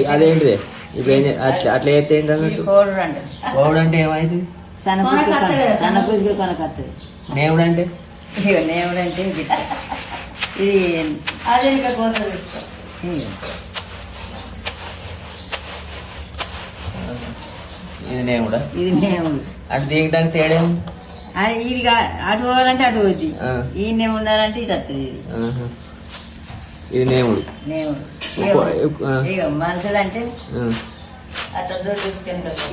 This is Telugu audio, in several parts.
అదేంటిది ఇప్పుడు అట్లా చేస్తే ఏంటి అన్నట్టు కోవుడు అంటే ఏమైంది సన్నపూజకి కొనకత్తది నేవుడు అంటే నేవుడు అంటే ఇది అదే ఇంకా కోత ఇది నేవుడా ఇది నేవుడు అటు దీనికి దానికి తేడా ఇది అటు పోవాలంటే అటు పోద్ది ఈయనే ఉండాలంటే ఇటు వస్తుంది ఇది నేవుడు నేవుడు ఇక మనుషులు అంటే అట్లా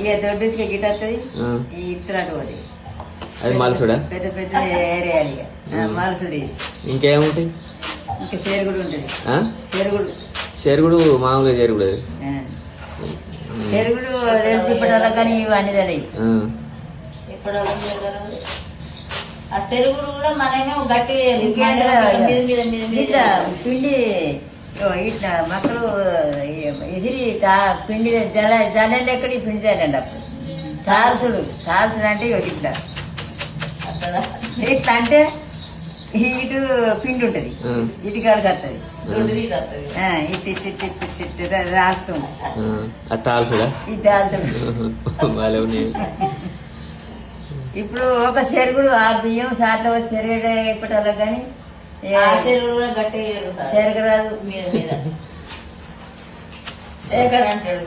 ఇక దొడ్డుకి గిట్ వస్తుంది ఈ ఇత్తు అటు పోతుంది అది మలసుడా పెద్ద పెద్ద ఏరియాలు ఇక మలసుడు ఇది ఇంకేముంటాయి ఇంకా చేరుగుడు ఉంటుంది చెరుగుడు మామూలుగా చెరుగుడు చెరుగుడు తెలిసి ఇప్పటి కానీ ఇవన్నీ తెలియదు ఇప్పటి ఆ చెరుగుడు కూడా మనమేమో గట్టి పిండి ఇట్లా మొక్కలు ఇసిరి పిండి జల్లెళ్ళు ఎక్కడి పిండి జల్లండి అప్పుడు తారసుడు అంటే ఇట్లా ఇట్లా అంటే ఇటు పిండి ఉంటుంది ఇటు కాడికి వస్తుంది ఇటు రాస్తాం ఇది తాల్చుడు ఇప్పుడు ఒక చెరుగుడు ఆ బియ్యం సార్లు చెరుగడ ఇప్పటాలో కానీ చెరుగుడు కూడా గట్టి చెరగరాదు మీద శేఖర్ అంటాడు